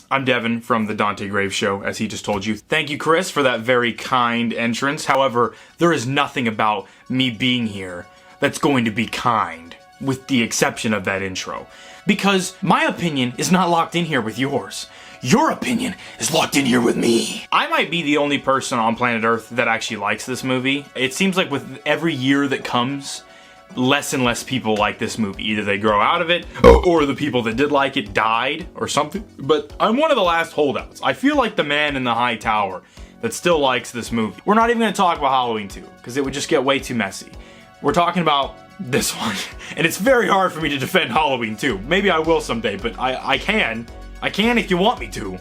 I'm Devin from the Dante Graves Show, as he just told you. Thank you, Chris, for that very kind entrance. However, there is nothing about me being here that's going to be kind, with the exception of that intro. Because my opinion is not locked in here with yours. Your opinion is locked in here with me. I might be the only person on planet Earth that actually likes this movie. It seems like with every year that comes, less and less people like this movie. Either they grow out of it, or the people that did like it died, or something. But I'm one of the last holdouts. I feel like the man in the high tower that still likes this movie. We're not even gonna talk about Halloween 2, because it would just get way too messy. We're talking about this one. And it's very hard for me to defend Halloween 2. Maybe I will someday, but I can. I can if you want me to.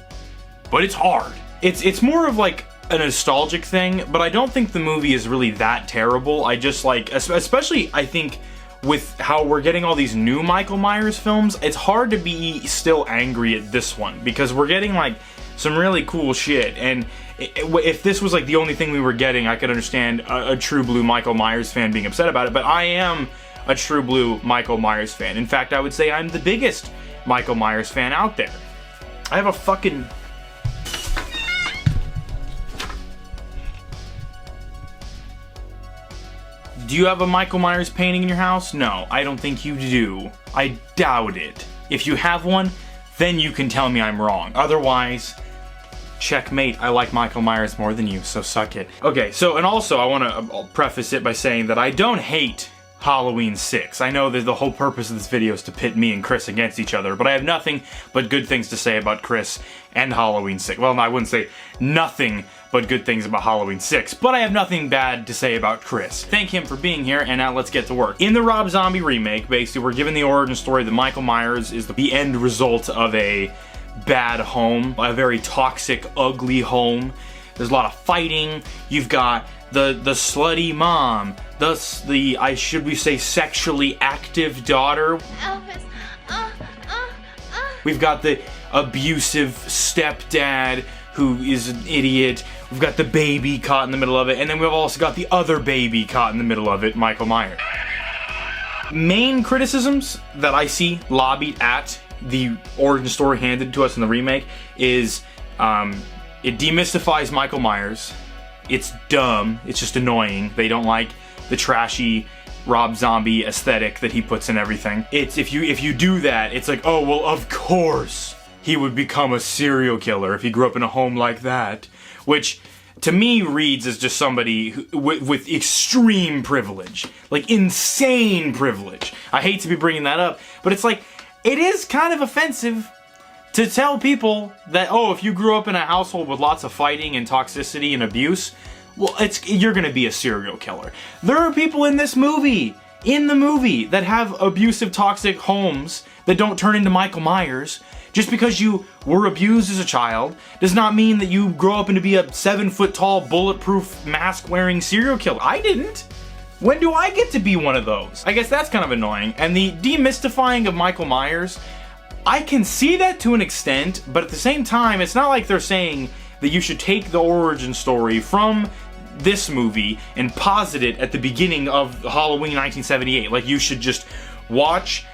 But it's hard. It's more of like a nostalgic thing, but I don't think the movie is really that terrible. I just like, especially I think with how we're getting all these new Michael Myers films, it's hard to be still angry at this one, because we're getting like some really cool shit. And if this was like the only thing we were getting, I could understand a true blue Michael Myers fan being upset about it, but I am a true blue Michael Myers fan. In fact, I would say I'm the biggest Michael Myers fan out there. I have a fucking... Do you have a Michael Myers painting in your house? No, I don't think you do. I doubt it. If you have one, then you can tell me I'm wrong. Otherwise, checkmate. I like Michael Myers more than you, so suck it. Okay, so, and also I want to preface it by saying that I don't hate Halloween 6. I know that the whole purpose of this video is to pit me and Chris against each other, but I have nothing but good things to say about Chris and Halloween 6. Well, no, I wouldn't say nothing but good things about Halloween 6, but I have nothing bad to say about Chris. Thank him for being here, and now let's get to work. In the Rob Zombie remake, basically, we're given the origin story that Michael Myers is the end result of a bad home, a very toxic, ugly home. There's a lot of fighting. You've got the slutty mom, should we say sexually active daughter. Elvis, We've got the abusive stepdad who is an idiot. We've got the baby caught in the middle of it, and then we've also got the other baby caught in the middle of it, Michael Myers. Main criticisms that I see lobbied at the origin story handed to us in the remake is it demystifies Michael Myers. It's dumb. It's just annoying. They don't like the trashy Rob Zombie aesthetic that he puts in everything. It's if you do that, it's like, oh well, of course he would become a serial killer if he grew up in a home like that, which to me reads as just somebody who, with extreme privilege, like insane privilege. I hate to be bringing that up, but it's like, it is kind of offensive to tell people that, oh, if you grew up in a household with lots of fighting and toxicity and abuse, well, you're gonna be a serial killer. There are people in this movie, that have abusive, toxic homes that don't turn into Michael Myers. Just because you were abused as a child does not mean that you grow up into be a 7-foot-tall, bulletproof, mask-wearing serial killer. I didn't. When do I get to be one of those? I guess that's kind of annoying. And the demystifying of Michael Myers, I can see that to an extent, but at the same time, it's not like they're saying that you should take the origin story from this movie and posit it at the beginning of Halloween 1978. Like, you should just watch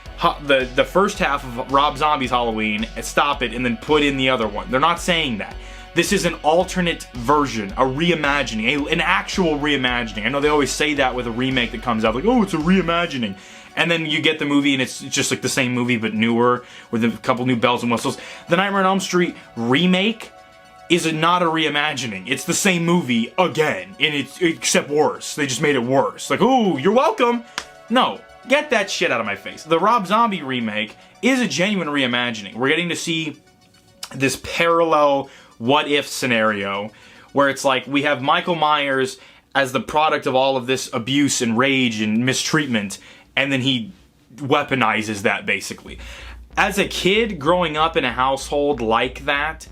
the first half of Rob Zombie's Halloween, stop it, and then put in the other one. They're not saying that. This is an alternate version, a reimagining, an actual reimagining. I know they always say that with a remake that comes out, like, oh, it's a reimagining. And then you get the movie and it's just like the same movie but newer, with a couple new bells and whistles. The Nightmare on Elm Street remake is not a reimagining. It's the same movie again, and except worse. They just made it worse. Like, oh, you're welcome. No, get that shit out of my face. The Rob Zombie remake is a genuine reimagining. We're getting to see this parallel what-if scenario where it's like we have Michael Myers as the product of all of this abuse and rage and mistreatment, and then he weaponizes that, basically. As a kid growing up in a household like that,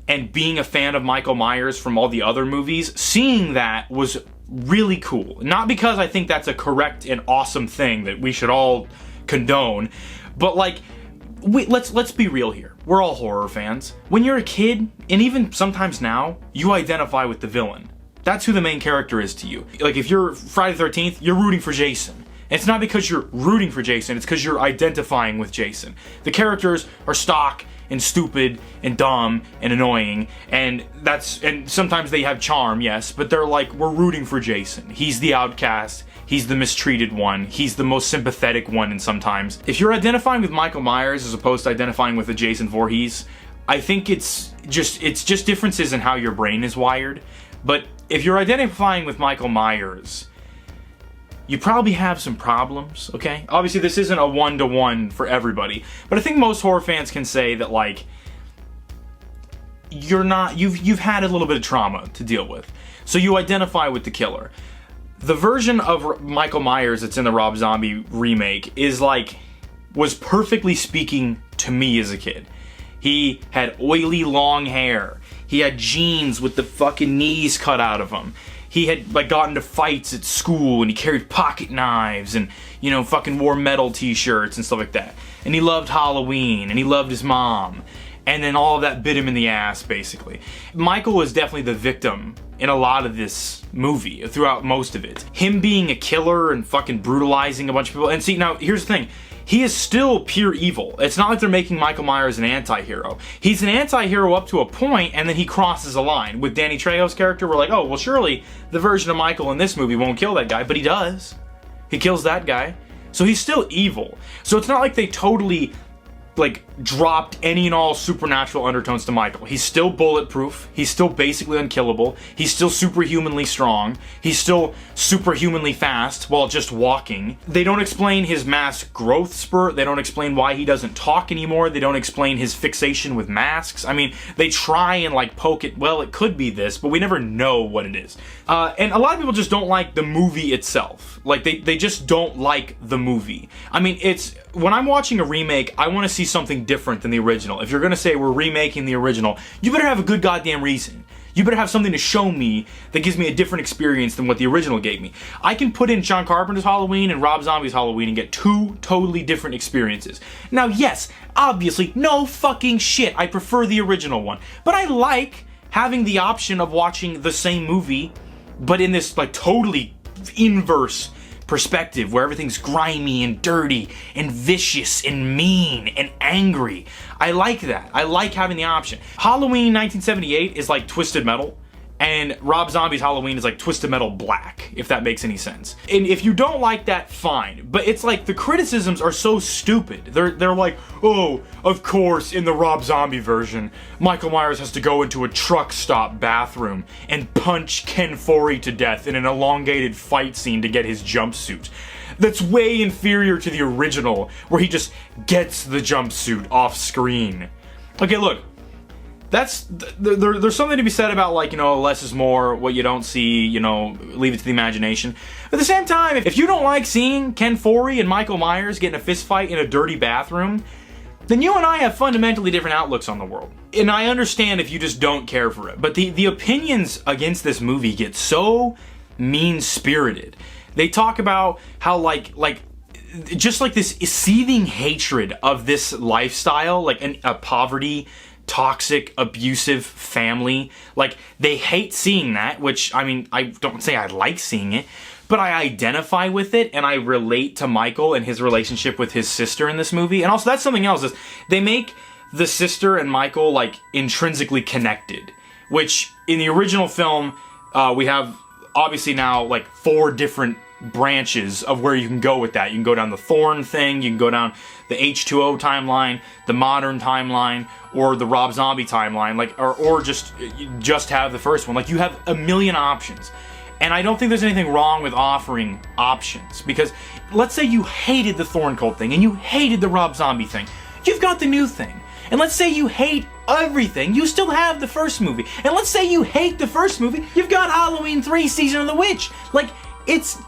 and being a fan of Michael Myers from all the other movies, seeing that was really cool. Not because I think that's a correct and awesome thing that we should all condone, but like, let's be real here. We're all horror fans. When you're a kid, and even sometimes now, you identify with the villain. That's who the main character is to you. Like, if you're Friday the 13th, you're rooting for Jason. It's not because you're rooting for Jason, it's because you're identifying with Jason. The characters are stock and stupid and dumb and annoying, and sometimes they have charm, yes, but they're like, we're rooting for Jason. He's the outcast, he's the mistreated one, he's the most sympathetic one, and sometimes. If you're identifying with Michael Myers as opposed to identifying with a Jason Voorhees, I think it's just differences in how your brain is wired. But if you're identifying with Michael Myers, you probably have some problems, okay? Obviously, this isn't a one-to-one for everybody, but I think most horror fans can say that, like, you've had a little bit of trauma to deal with, so you identify with the killer. The version of Michael Myers that's in the Rob Zombie remake was perfectly speaking to me as a kid. He had oily long hair. He had jeans with the fucking knees cut out of him. He had, like, gotten into fights at school, and he carried pocket knives, and, you know, fucking wore metal t-shirts and stuff like that. And he loved Halloween, and he loved his mom. And then all of that bit him in the ass, basically. Michael was definitely the victim in a lot of this movie, throughout most of it. Him being a killer and fucking brutalizing a bunch of people. And see, now, here's the thing. He is still pure evil. It's not like they're making Michael Myers an anti-hero. He's an anti-hero up to a point, and then he crosses a line. With Danny Trejo's character, we're like, oh, well, surely the version of Michael in this movie won't kill that guy, but he does. He kills that guy. So he's still evil. So it's not like they totally, like, dropped any and all supernatural undertones to Michael. He's still bulletproof. He's still basically unkillable. He's still superhumanly strong. He's still superhumanly fast while just walking. They don't explain his mass growth spurt. They don't explain why he doesn't talk anymore. They don't explain his fixation with masks. I mean, they try and, like, poke it. Well, it could be this, but we never know what it is. And a lot of people just don't like the movie itself. Like, they just don't like the movie. I mean, when I'm watching a remake, I want to see something different than the original. If you're gonna say we're remaking the original, you better have a good goddamn reason. You better have something to show me that gives me a different experience than what the original gave me. I can put in John Carpenter's Halloween and Rob Zombie's Halloween and get two totally different experiences. Now, yes, obviously, no fucking shit, I prefer the original one. But I like having the option of watching the same movie, but in this, like, totally inverse perspective where everything's grimy and dirty and vicious and mean and angry. I like that. I like having the option. Halloween 1978 is like Twisted Metal, and Rob Zombie's Halloween is like Twisted Metal Black, if that makes any sense. And if you don't like that, fine. But it's like the criticisms are so stupid. They're like, oh, of course, in the Rob Zombie version, Michael Myers has to go into a truck stop bathroom and punch Ken Foree to death in an elongated fight scene to get his jumpsuit. That's way inferior to the original, where he just gets the jumpsuit off screen. Okay, look. There's something to be said about, like, you know, less is more, what you don't see, you know, leave it to the imagination. At the same time, if you don't like seeing Ken Foree and Michael Myers get in a fist fight in a dirty bathroom, then you and I have fundamentally different outlooks on the world. And I understand if you just don't care for it. But the opinions against this movie get so mean-spirited. They talk about how, like just like this seething hatred of this lifestyle, like a poverty, toxic, abusive family. Like, they hate seeing that, which, I mean, I don't say I like seeing it, but I identify with it, and I relate to Michael and his relationship with his sister in this movie. And also, that's something else, is they make the sister and Michael, like, intrinsically connected, which, in the original film, we have, obviously now, like, 4 different branches of where you can go with that. You can go down the Thorn thing, you can go down the H2O timeline, the modern timeline, or the Rob Zombie timeline, like, or just have the first one. Like, you have a million options. And I don't think there's anything wrong with offering options, because let's say you hated the Thorn Cult thing and you hated the Rob Zombie thing. You've got the new thing. And let's say you hate everything, you still have the first movie. And let's say you hate the first movie, you've got Halloween 3 Season of the Witch. Like, it's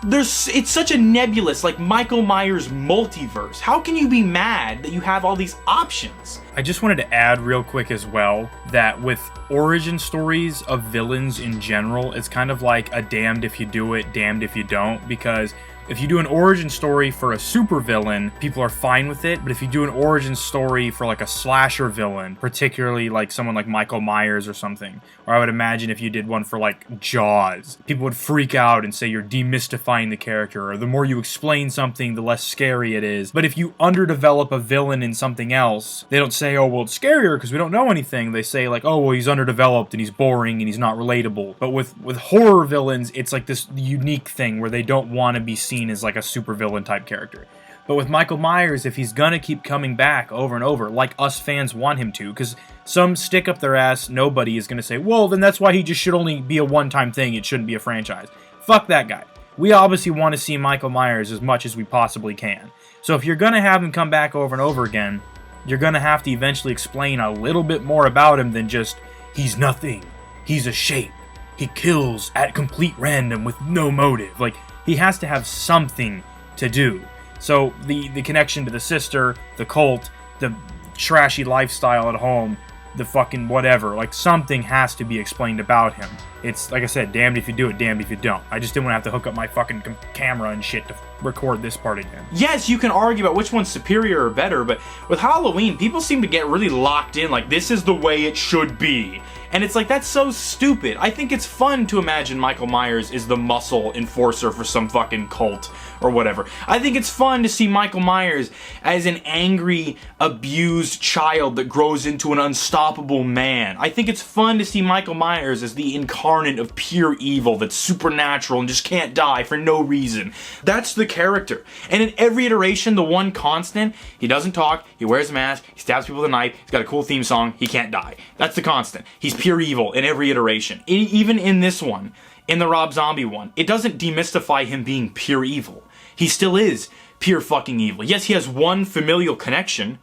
such a nebulous, like, Michael Myers multiverse. How can you be mad that you have all these options? I just wanted to add real quick as well that with origin stories of villains in general, it's kind of like a damned if you do it, damned if you don't, because If you do an origin story for a supervillain, people are fine with it, but if you do an origin story for like a slasher villain, particularly like someone like Michael Myers or something, or I would imagine if you did one for like Jaws, people would freak out and say you're demystifying the character, or the more you explain something, the less scary it is. But if you underdevelop a villain in something else, they don't say, oh, well, it's scarier because we don't know anything. They say like, oh, well, he's underdeveloped and he's boring and he's not relatable. But with horror villains, it's like this unique thing where they don't want to be seen as like a supervillain type character. But with Michael Myers, if he's gonna keep coming back over and over, like us fans want him to, because some stick up their ass nobody is gonna say, well, then that's why he just should only be a one-time thing, it shouldn't be a franchise. Fuck that guy. We obviously want to see Michael Myers as much as we possibly can. So if you're gonna have him come back over and over again, you're gonna have to eventually explain a little bit more about him than just, he's nothing, he's a shape, he kills at complete random with no motive. Like, he has to have something to do. So the connection to the sister, the cult, the trashy lifestyle at home, the fucking whatever, like something has to be explained about him. It's, like I said, damned if you do it, damned if you don't. I just didn't want to have to hook up my fucking camera and shit to record this part again. Yes, you can argue about which one's superior or better, but with Halloween, people seem to get really locked in, like, this is the way it should be. And it's like, that's so stupid. I think it's fun to imagine Michael Myers is the muscle enforcer for some fucking cult or whatever. I think it's fun to see Michael Myers as an angry, abused child that grows into an unstoppable man. I think it's fun to see Michael Myers as the incarnate of pure evil that's supernatural and just can't die for no reason. That's the character. And in every iteration, the one constant, he doesn't talk, he wears a mask, he stabs people with a knife, he's got a cool theme song, he can't die. That's the constant. He's pure evil in every iteration. Even in this one, in the Rob Zombie one, it doesn't demystify him being pure evil. He still is pure fucking evil. Yes, he has one familial connection,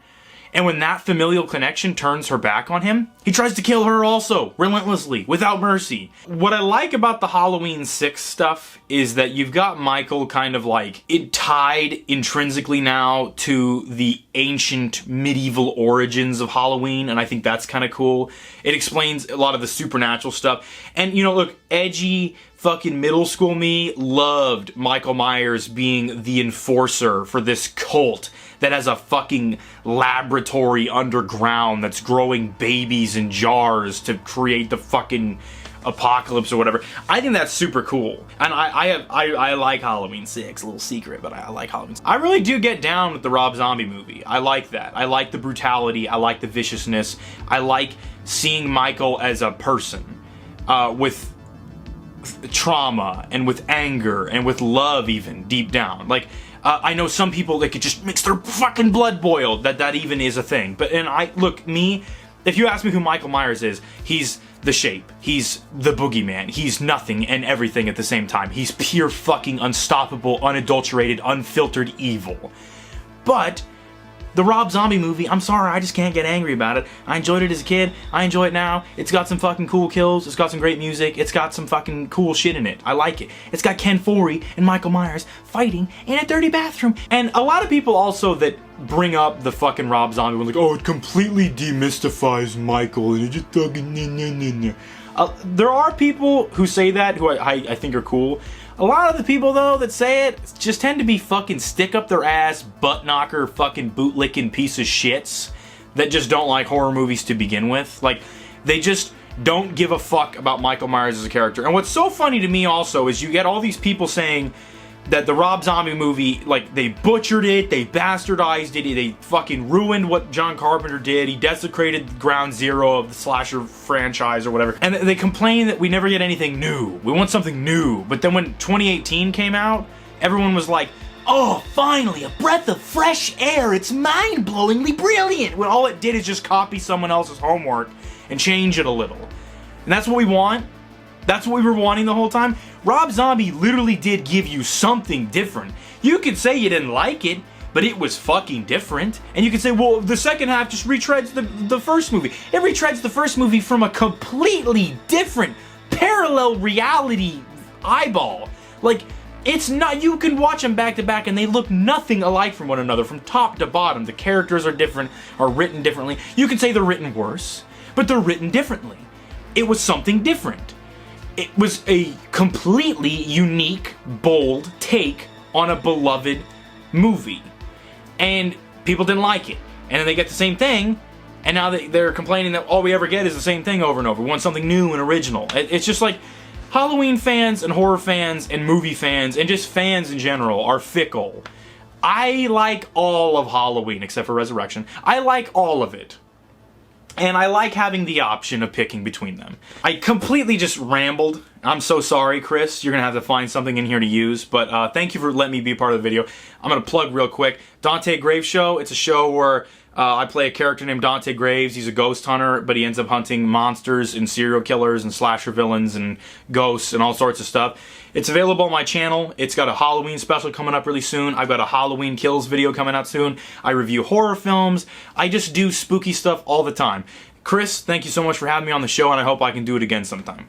and when that familial connection turns her back on him, he tries to kill her also, relentlessly, without mercy. What I like about the Halloween 6 stuff is that you've got Michael kind of like, it tied intrinsically now to the ancient medieval origins of Halloween, and I think that's kind of cool. It explains a lot of the supernatural stuff. And, you know, look, edgy fucking middle school me loved Michael Myers being the enforcer for this cult that has a fucking laboratory underground that's growing babies in jars to create the fucking apocalypse or whatever. I think that's super cool. And I like Halloween 6, a little secret, but I like Halloween 6. I really do get down with the Rob Zombie movie. I like that. I like the brutality. I like the viciousness. I like seeing Michael as a person with trauma and with anger and with love even deep down. Like, I know some people that could just makes their fucking blood boil, that even is a thing. But, and look, if you ask me who Michael Myers is, he's the shape. He's the boogeyman. He's nothing and everything at the same time. He's pure fucking unstoppable, unadulterated, unfiltered evil. But the Rob Zombie movie, I'm sorry, I just can't get angry about it. I enjoyed it as a kid. I enjoy it now. It's got some fucking cool kills. It's got some great music. It's got some fucking cool shit in it. I like it. It's got Ken Foree and Michael Myers fighting in a dirty bathroom. And a lot of people also that bring up the fucking Rob Zombie one, like, oh, it completely demystifies Michael and it just fucking there are people who say that, who I think are cool. A lot of the people, though, that say it just tend to be fucking stick-up-their-ass, butt-knocker, fucking bootlicking piece of shits that just don't like horror movies to begin with. Like, they just don't give a fuck about Michael Myers as a character. And what's so funny to me, also, is you get all these people saying that the Rob Zombie movie, like, they butchered it, they bastardized it, they fucking ruined what John Carpenter did, he desecrated ground zero of the slasher franchise or whatever, and they complain that we never get anything new. We want something new. But then when 2018 came out, everyone was like, oh, finally, a breath of fresh air, it's mind-blowingly brilliant, when all it did is just copy someone else's homework and change it a little. And that's what we want. That's what we were wanting the whole time. Rob Zombie literally did give you something different. You could say you didn't like it, but it was fucking different. And you could say, well, the second half just retreads the first movie. It retreads the first movie from a completely different, parallel reality eyeball. Like, it's not, you can watch them back to back and they look nothing alike from one another, from top to bottom. The characters are different, are written differently. You can say they're written worse, but they're written differently. It was something different. It was a completely unique, bold take on a beloved movie. And people didn't like it. And then they get the same thing, and now they're complaining that all we ever get is the same thing over and over. We want something new and original. It's just like Halloween fans and horror fans and movie fans and just fans in general are fickle. I like all of Halloween except for Resurrection. I like all of it. And I like having the option of picking between them. I completely just rambled. I'm so sorry, Chris. You're going to have to find something in here to use. But thank you for letting me be a part of the video. I'm going to plug real quick. Dante Graves Show. It's a show where I play a character named Dante Graves. He's a ghost hunter, but he ends up hunting monsters and serial killers and slasher villains and ghosts and all sorts of stuff. It's available on my channel. It's got a Halloween special coming up really soon. I've got a Halloween Kills video coming out soon. I review horror films. I just do spooky stuff all the time. Chris, thank you so much for having me on the show, and I hope I can do it again sometime.